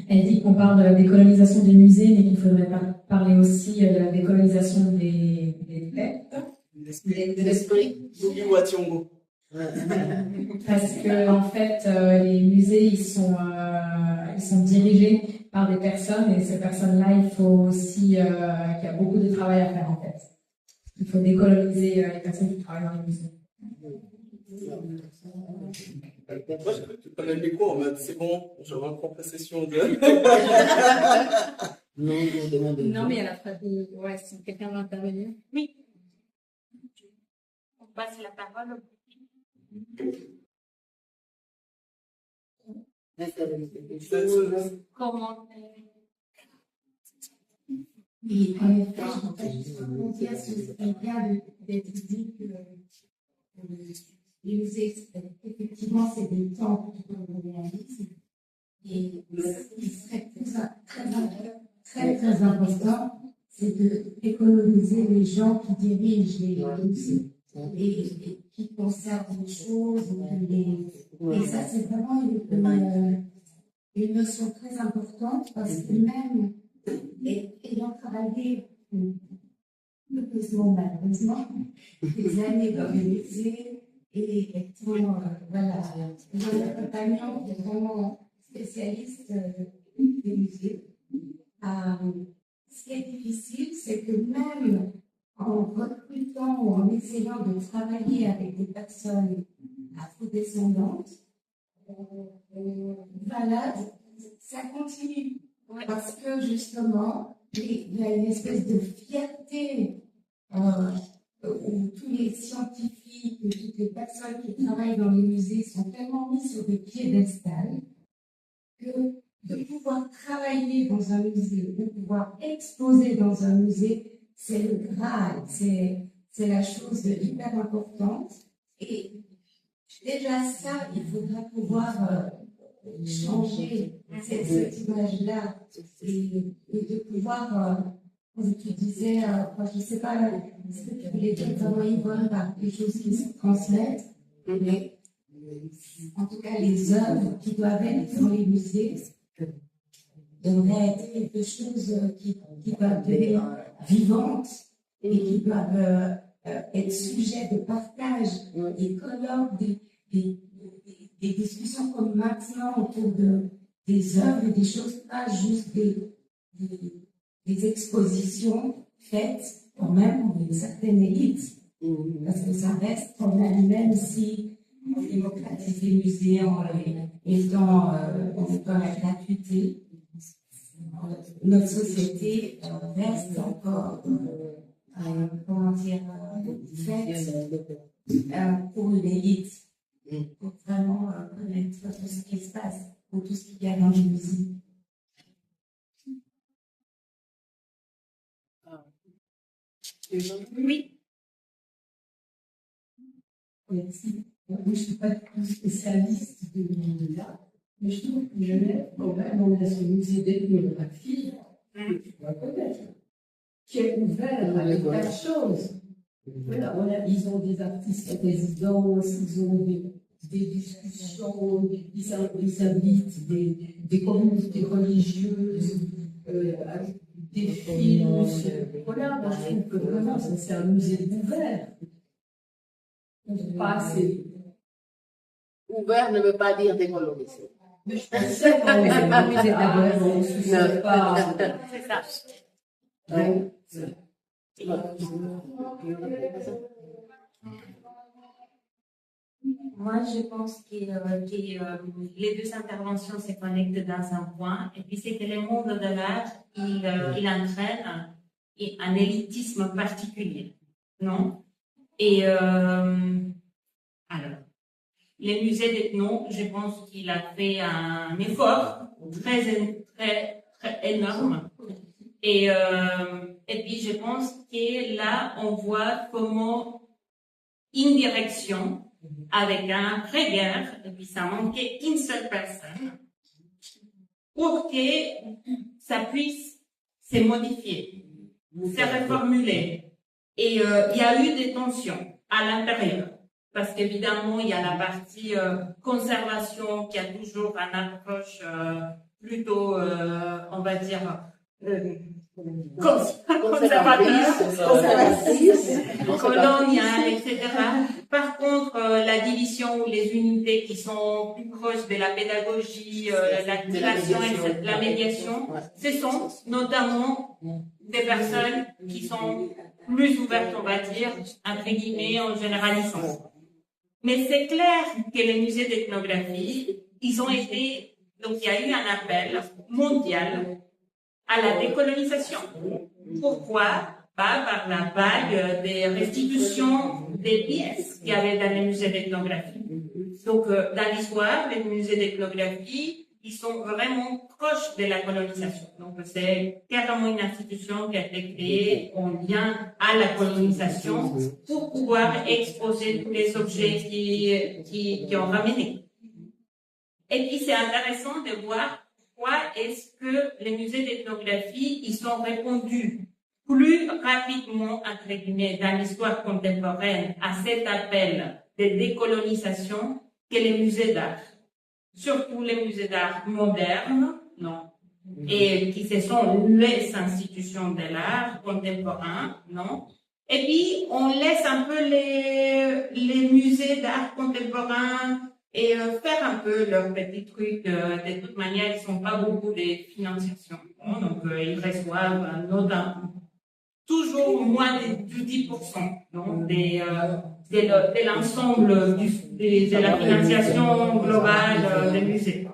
Elle dit qu'on parle de la décolonisation des musées, mais qu'il faudrait parler aussi de la décolonisation des têtes. De l'esprit. Parce que, en fait, les musées, ils sont dirigés par des personnes, et ces personnes-là, il faut aussi, qu'il y a beaucoup de travail à faire, en fait. Il faut décoloniser les personnes qui travaillent dans les musées. Moi, je connais le micro en mode c'est bon, je reprends possession de. Non, mais à la fin, ouais, si quelqu'un veut intervenir. Oui. On passe la parole. Comment Et en effet, en fait, rebondir sur ce qui vient d'être dit que les musées, effectivement, c'est des temples du colonialisme. Et ce qui serait très important, c'est de décoloniser les gens qui dirigent les musées et qui conservent les choses. Et ça, c'est vraiment une notion très importante parce que même ayant travaillé heureusement, malheureusement, des années dans les musées et étant voilà, mon compagnon qui est vraiment spécialiste des musées. Ce qui est difficile, c'est que même en recrutant ou en essayant de travailler avec des personnes afrodescendantes, voilà, ça continue. Parce que justement, il y a une espèce de fierté où tous les scientifiques, toutes les personnes qui travaillent dans les musées sont tellement mis sur des piédestals que de pouvoir travailler dans un musée, de pouvoir exposer dans un musée, c'est le Graal, c'est la chose hyper importante. Et déjà ça, il faudra pouvoir changer cette image-là et de pouvoir, comme tu disais, je ne sais pas ce que tu voulais dire vraiment, Yvonne, par des choses qui se transmettent, mais en tout cas, les œuvres qui doivent être dans les musées devraient être quelque chose qui doivent devenir vivantes et qui doivent être sujets de partage et colloques, des discussions comme maintenant autour des œuvres et des choses, pas juste des expositions faites quand même pour une certaine élite. Parce que ça reste quand même si on démocratise les musées en étant la gratuité, notre société reste encore, comment dire, faite pour une élite. Pour vraiment connaître tout ce qui se passe, ou tout ce qu'il y a dans les musées. Oui. Merci. Moi, je ne suis pas du tout spécialiste de là, mais je trouve que Genève, quand même, on a ce musée d'ethnographie, que tu dois connaître, qui est ouvert à plein de choses. Voilà, ils ont des artistes résidents, ils ont des discussions, ils invitent des communautés religieuses, des films. Voilà, moi je trouve que vraiment c'est un musée ouvert. Pas assez. Ouvert ne veut pas dire décolonisé. Mais je pensais qu'on est un musée ouvert, on ne se pas. C'est ça. Ouais. Moi, je pense que les deux interventions se connectent dans un point, et puis c'est que le monde de l'art, il entraîne un élitisme particulier, non? Et alors, les musées d'ethno, je pense qu'il a fait un effort très énorme. Et puis, je pense que là, on voit comment une direction, avec un regard, et puis ça manquait une seule personne, pour que ça puisse se modifier, se reformuler. Et il y a eu des tensions à l'intérieur. parce qu'évidemment, il y a la partie conservation qui a toujours une approche plutôt, on va dire, conservatrice, coloniale, etc. Par contre, la division ou les unités qui sont plus proches de la pédagogie, l'activation, la médiation, ce sont notamment des personnes qui sont plus ouvertes, on va dire, entre guillemets, en généralisant. Mais c'est clair que les musées d'ethnographie, ils ont été, donc il y a eu un appel mondial à la décolonisation. Pourquoi? Par la vague des restitutions des pièces qu'il y avait dans les musées d'ethnographie. Donc, dans l'histoire, les musées d'ethnographie, ils sont vraiment proches de la colonisation. Donc, c'est carrément une institution qui a été créée en lien à la colonisation pour pouvoir exposer tous les objets qui ont ramené. Et puis, c'est intéressant de voir pourquoi est-ce que les musées d'ethnographie, ils sont répondus plus rapidement, entre guillemets, dans l'histoire contemporaine à cet appel de décolonisation que les musées d'art. Surtout les musées d'art modernes, non. Et qui ce sont les institutions de l'art contemporain, non. Et puis, on laisse un peu les musées d'art contemporain et faire un peu leurs petits trucs. De toute manière, ils sont pas beaucoup de financiation. Bon, donc, ils reçoivent toujours moins du 10%, donc de l'ensemble de la financiation globale des musées.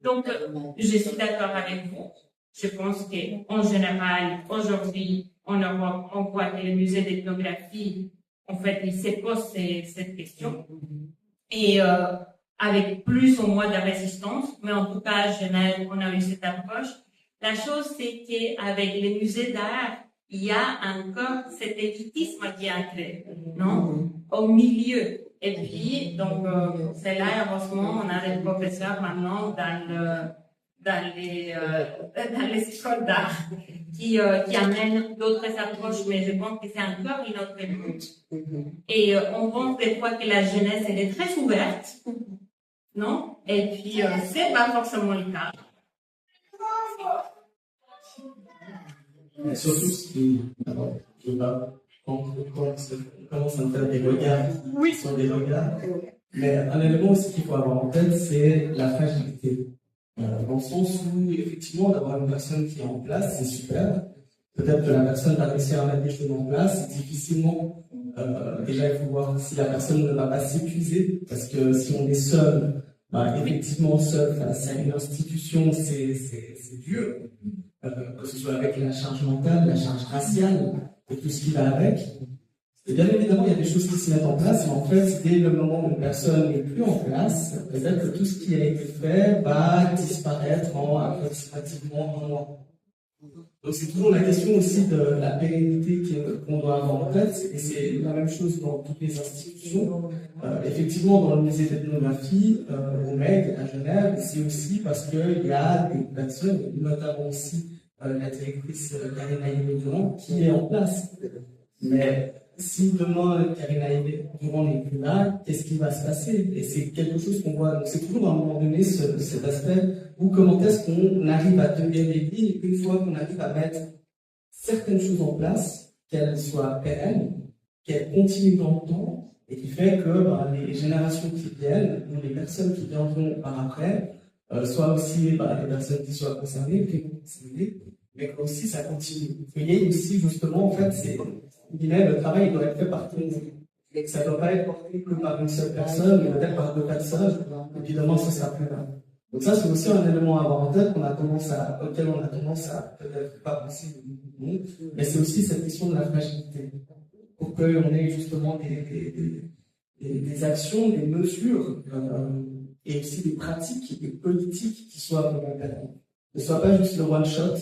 Donc, je suis d'accord avec vous. Je pense qu'en général, aujourd'hui, en Europe, on voit que les musées d'ethnographie, en fait, ils se posent cette question. Et avec plus ou moins de résistance, mais en tout cas, à Genève, on a eu cette approche. La chose, c'est qu'avec les musées d'art, il y a encore cet élitisme qui est entré, non? Au milieu. Et puis, donc, c'est là, heureusement, on a des professeurs maintenant dans les écoles d'art qui amènent d'autres approches, mais je pense que c'est encore une autre lutte. Et on pense des fois que la jeunesse, elle est très ouverte, non? Et puis, c'est pas forcément le cas. Mais surtout, ce qui, je vois, on commence à me faire des regards sur des regards. Mais un élément aussi qu'il faut avoir en tête, c'est la fragilité. Dans le sens où, effectivement, d'avoir une personne qui est en place, c'est super. Peut-être que la personne va réussir à mettre des choses en place, difficilement. Déjà, il faut voir si la personne ne va pas s'épuiser, parce que si on est seul, effectivement, seul face à une institution, c'est dur. Que ce soit avec la charge mentale, la charge raciale, et tout ce qui va avec. Et bien évidemment, il y a des choses qui se mettent en place, mais en fait, dès le moment où une personne n'est plus en place, peut-être que tout ce qui a été fait va disparaître en approximativement un mois. Donc c'est toujours la question aussi de la pérennité qu'on doit avoir en tête, et c'est la même chose dans toutes les institutions. Effectivement, dans le musée d'ethnographie, au MEG, à Genève, c'est aussi parce qu'il y a des personnes, notamment aussi la directrice Karina Yémé-Durand, qui est en place. Mais si demain Karina Yémé-Durand n'est plus là, qu'est-ce qui va se passer? Et c'est quelque chose qu'on voit. Donc c'est toujours à un moment donné cet aspect où comment est-ce qu'on arrive à tenir les lignes une fois qu'on arrive à mettre certaines choses en place, qu'elles soient pérennes, qu'elles continuent dans le temps, et qui fait que les générations qui viennent, ou les personnes qui viendront par après, soient aussi les personnes qui soient concernées, mais que aussi ça continue. Il y a aussi justement, en fait, c'est le travail il doit être fait par tout le monde. Ça ne doit pas être porté que par une seule personne, mais peut-être par deux personnes, et puis demain ce sera plus là. Donc ça, c'est aussi un élément à avoir en tête auquel on a tendance à peut-être pas penser, mais c'est aussi cette question de la fragilité. Pour qu'on ait justement des actions, des mesures, et aussi des pratiques, des politiques qui soient volontaires. Ne soit pas juste le one-shot,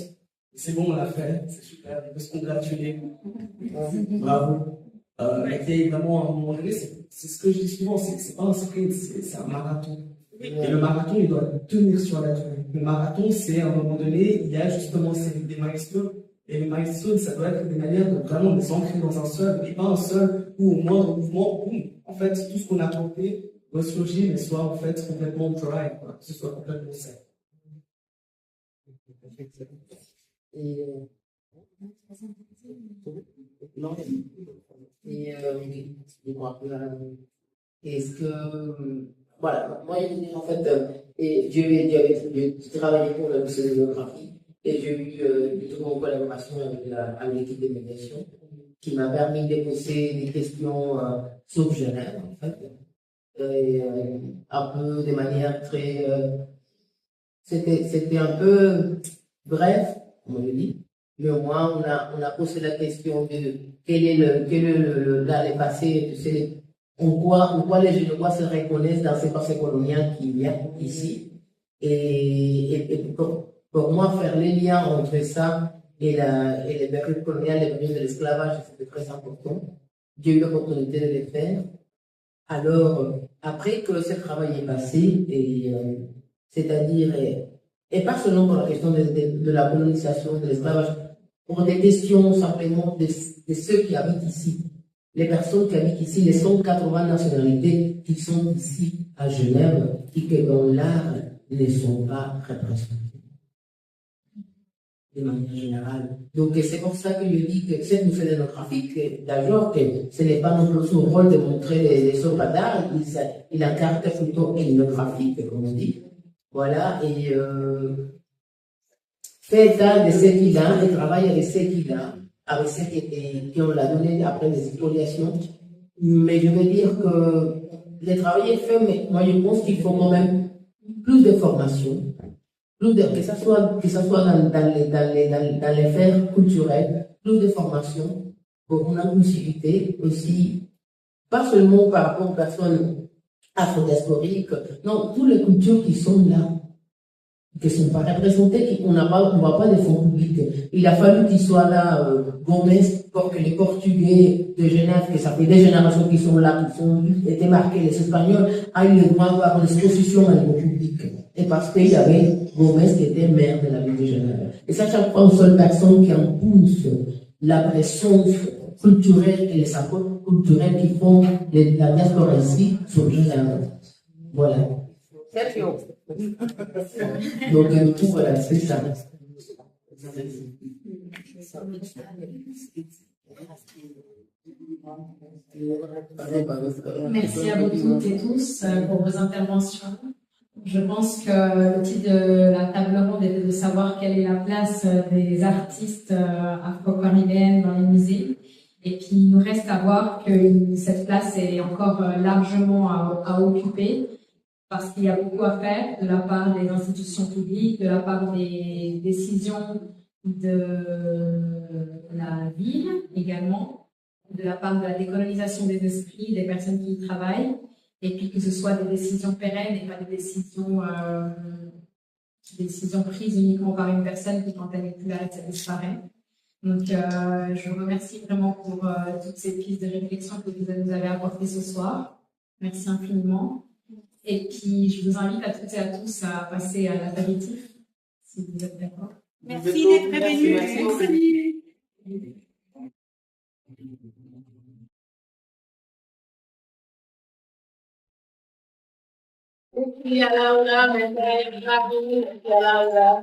c'est bon, on l'a fait, c'est super, on peut se congratuler. Bravo. Mais évidemment, à un moment donné, c'est ce que je dis souvent, c'est pas un sprint, c'est un marathon. Et le marathon, il doit tenir sur la durée. Le marathon, c'est à un moment donné, il y a justement des milestones. Et les milestones, ça doit être des manières de vraiment les ancrer dans un seul, et pas un seul ou au moindre mouvement, boum, en fait, tout ce qu'on a porté ressurgit, mais soit en fait complètement dry, quoi, que ce soit complètement sec. Et, non, et dis-moi, est-ce que, voilà, moi, en fait, et j'ai travaillé pour la muséographie et j'ai eu plutôt en collaboration avec l'équipe de médiation qui m'a permis de poser des questions sur Genève, en fait, et, un peu de manière très, c'était un peu bref, on le dit, mais au moins on a posé la question de quel est le passé, tu sais, en quoi les Genevois se reconnaissent dans ces passés colonial qu'il y a ici. Et pour moi, faire les liens entre ça et les périodes coloniales, les périodes de l'esclavage, c'était très important. J'ai eu l'opportunité de le faire. Alors, après que ce travail est passé, c'est-à-dire, et pas seulement pour la question de la colonisation, de l'esclavage, pour des questions simplement de ceux qui habitent ici. Les personnes qui habitent ici, les 180 nationalités qui sont ici à Genève, et que dans l'art ne sont pas représentées de manière générale. Donc c'est pour ça que je dis que cette musée ethnographique, d'ailleurs, que ce n'est pas non plus son rôle de montrer les œuvres d'art, il a un caractère plutôt ethnographique, comme on dit. Voilà, et fait état de ce qu'il a, et travaille avec ce qu'il a, avec ce qu'on l'a donné après les spoliations. Mais je veux dire que le travail est fait, mais moi je pense qu'il faut quand même plus de formation. Que ce soit dans les sphères culturelles, plus de formation pour une inclusivité aussi, pas seulement par rapport aux personnes afro-diasporiques, non, toutes les cultures qui sont là, qui ne sont pas représentées, on ne voit pas de fonds publics. Il a fallu qu'il soit là, Gomez, pour que les Portugais de Genève, que ça fait des générations qui sont là, qui ont été marqués, les Espagnols, aient le droit d'avoir une exposition à niveau public. Et parce qu'il y avait Gomez qui était maire de la ville de Genève. Et ça, chaque fois, une seule personne qui en pousse la présence culturelle et les apports culturels qui font la diaspora ici sur Genève. Voilà. Donc, du coup, voilà, c'est ça. Merci à vous toutes et tous pour vos interventions. Je pense que le titre de la table ronde était de savoir quelle est la place des artistes afro-caribéennes dans les musées. Et puis, il nous reste à voir que cette place est encore largement à occuper, parce qu'il y a beaucoup à faire de la part des institutions publiques, de la part des décisions de la ville également, de la part de la décolonisation des esprits, des personnes qui y travaillent, et puis que ce soit des décisions pérennes et pas des décisions prises uniquement par une personne qui, quand elle n'est plus là, ça disparaît. Donc, je vous remercie vraiment pour toutes ces pistes de réflexion que vous nous avez apportées ce soir. Merci infiniment. Et puis, je vous invite à toutes et à tous à passer à l'apéritif, si vous êtes d'accord. Merci d'être venus. Merci. Et puis, à Laura, maintenant, bravo, à Laura.